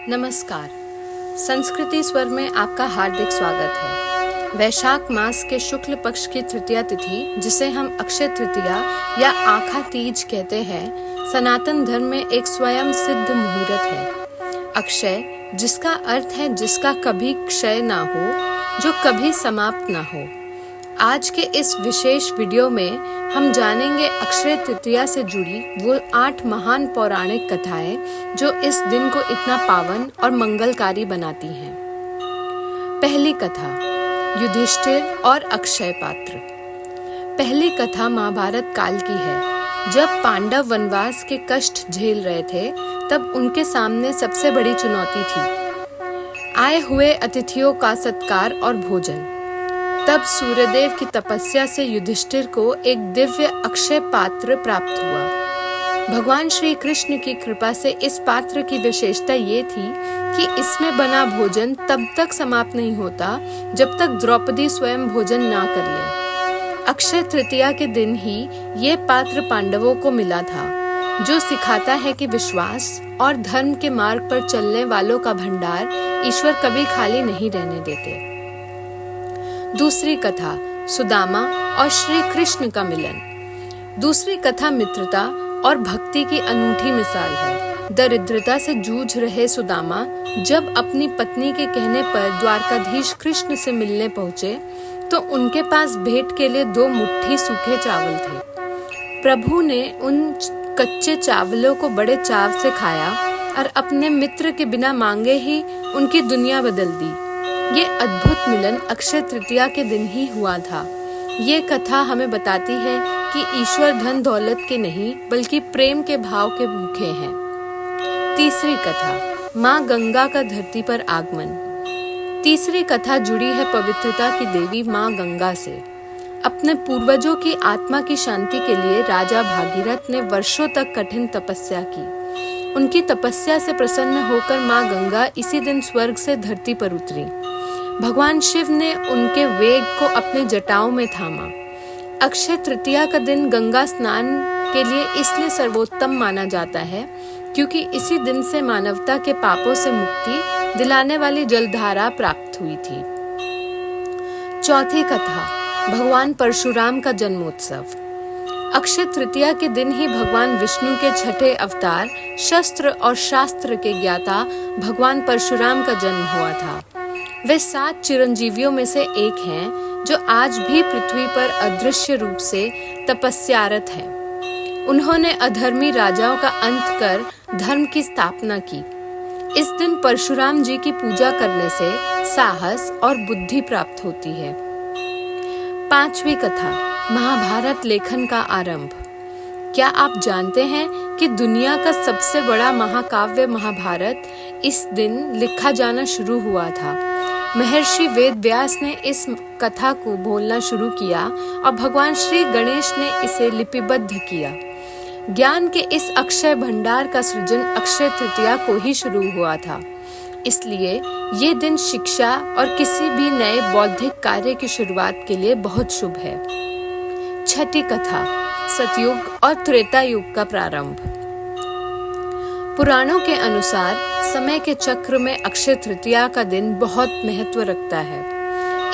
नमस्कार। संस्कृति स्वर में आपका हार्दिक स्वागत है। वैशाख मास के शुक्ल पक्ष की तृतीया तिथि, जिसे हम अक्षय तृतीया या आखा तीज कहते हैं, सनातन धर्म में एक स्वयं सिद्ध मुहूर्त है। अक्षय, जिसका अर्थ है जिसका कभी क्षय ना हो, जो कभी समाप्त ना हो। आज के इस विशेष वीडियो में हम जानेंगे अक्षय तृतीया से जुड़ी वो 8 महान पौराणिक कथाएं जो इस दिन को इतना पावन और मंगलकारी बनाती हैं। पहली कथा, युधिष्ठिर और अक्षय पात्र। पहली कथा महाभारत काल की है। जब पांडव वनवास के कष्ट झेल रहे थे, तब उनके सामने सबसे बड़ी चुनौती थी आए हुए अतिथियों का सत्कार और भोजन। तब सूर्यदेव की तपस्या से युधिष्ठिर को एक दिव्य अक्षय पात्र प्राप्त हुआ। भगवान श्री कृष्ण की कृपा से इस पात्र की विशेषता ये थी कि इसमें बना भोजन तब तक समाप्त नहीं होता जब तक द्रौपदी स्वयं भोजन ना कर ले। अक्षय तृतीया के दिन ही ये पात्र पांडवों को मिला था, जो सिखाता है कि विश्वास और धर्म के मार्ग पर चलने वालों का भंडार ईश्वर कभी खाली नहीं रहने देते। दूसरी कथा, सुदामा और श्री कृष्ण का मिलन। दूसरी कथा मित्रता और भक्ति की अनूठी मिसाल है। दरिद्रता से जूझ रहे सुदामा जब अपनी पत्नी के कहने पर द्वारकाधीश कृष्ण से मिलने पहुंचे, तो उनके पास भेंट के लिए 2 मुट्ठी सूखे चावल थे। प्रभु ने उन कच्चे चावलों को बड़े चाव से खाया और अपने मित्र के बिना मांगे ही उनकी दुनिया बदल दी। ये अद्भुत मिलन अक्षय तृतीया के दिन ही हुआ था। ये कथा हमें बताती है कि ईश्वर धन दौलत के नहीं, बल्कि प्रेम के भाव के भूखे हैं। तीसरी कथा, माँ गंगा का धरती पर आगमन। तीसरी कथा जुड़ी है पवित्रता की देवी माँ गंगा से। अपने पूर्वजों की आत्मा की शांति के लिए राजा भागीरथ ने वर्षों तक कठिन तपस्या की। उनकी तपस्या से प्रसन्न होकर माँ गंगा इसी दिन स्वर्ग से धरती पर उतरी। भगवान शिव ने उनके वेग को अपने जटाओं में थामा। अक्षय तृतीया का दिन गंगा स्नान के लिए इसलिए सर्वोत्तम माना जाता है क्योंकि इसी दिन से मानवता के पापों से मुक्ति दिलाने वाली जलधारा प्राप्त हुई थी। चौथी कथा, भगवान परशुराम का जन्मोत्सव। अक्षय तृतीया के दिन ही भगवान विष्णु के छठे अवतार, शस्त्र और शास्त्र के ज्ञाता भगवान परशुराम का जन्म हुआ था। वे 7 चिरंजीवियों में से एक हैं जो आज भी पृथ्वी पर अदृश्य रूप से तपस्यारत हैं। उन्होंने अधर्मी राजाओं का अंत कर धर्म की स्थापना की। इस दिन परशुराम जी की पूजा करने से साहस और बुद्धि प्राप्त होती है। पांचवी कथा, महाभारत लेखन का आरंभ। क्या आप जानते हैं कि दुनिया का सबसे बड़ा महाकाव्य महाभारत इस दिन लिखा जाना शुरू हुआ था। महर्षि वेद व्यास ने इस कथा को बोलना शुरू किया और भगवान श्री गणेश ने इसे लिपिबद्ध किया। ज्ञान के इस अक्षय भंडार का सृजन अक्षय तृतीया को ही शुरू हुआ था। इसलिए ये दिन शिक्षा और किसी भी नए बौद्धिक कार्य की शुरुआत के लिए बहुत शुभ है। छठी कथा, सतयुग और त्रेता युग का प्रारंभ। पुराणों के अनुसार समय के चक्र में अक्षय तृतीया का दिन बहुत महत्व रखता है।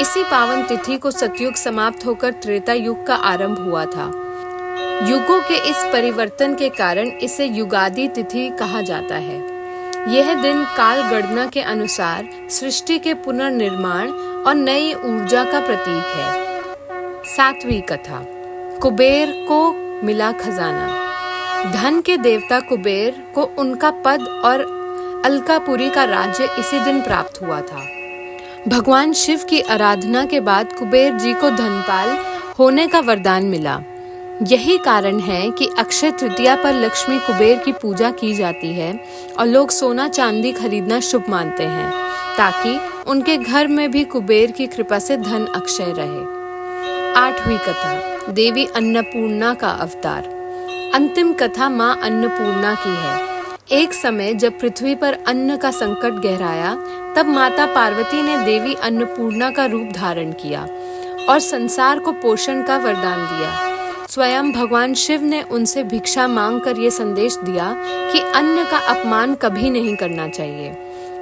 इसी पावन तिथि को सतयुग समाप्त होकर त्रेता युग का आरंभ हुआ था। युगों के इस परिवर्तन के कारण इसे युगादि तिथि कहा जाता है। यह दिन काल गणना के अनुसार सृष्टि के पुनर्निर्माण और नई ऊर्जा का प्रतीक है। सातवीं कथा, कुबेर को मिला खजाना। धन के देवता कुबेर को उनका पद और अलकापुरी का राज्य इसी दिन प्राप्त हुआ था। भगवान शिव की आराधना के बाद कुबेर जी को धनपाल होने का वरदान मिला। यही कारण है कि अक्षय तृतीया पर लक्ष्मी कुबेर की पूजा की जाती है और लोग सोना चांदी खरीदना शुभ मानते हैं, ताकि उनके घर में भी कुबेर की कृपा से धन अक्षय रहे। आठवीं कथा, देवी अन्नपूर्णा का अवतार। अंतिम कथा माँ अन्नपूर्णा की है। एक समय जब पृथ्वी पर अन्न का संकट गहराया, तब माता पार्वती ने देवी अन्नपूर्णा का रूप धारण किया और संसार को पोषण का वरदान दिया। स्वयं भगवान शिव ने उनसे भिक्षा मांगकर ये संदेश दिया कि अन्न का अपमान कभी नहीं करना चाहिए।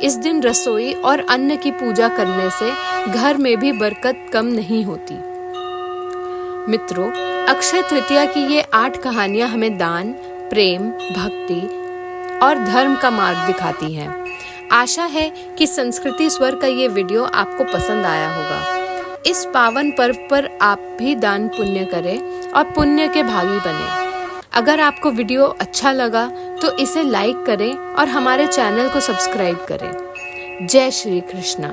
इस दिन रसोई और अन्न की पूजा करने से घर में भी बरकत कम नहीं होती। मित्रों, अक्षय तृतीया की ये 8 कहानियां हमें दान, प्रेम, भक्ति और धर्म का मार्ग दिखाती हैं। आशा है कि संस्कृति स्वर का ये वीडियो आपको पसंद आया होगा। इस पावन पर्व पर आप भी दान पुण्य करें और पुण्य के भागी बने। अगर आपको वीडियो अच्छा लगा तो इसे लाइक करें और हमारे चैनल को सब्सक्राइब करें। जय श्री कृष्णा।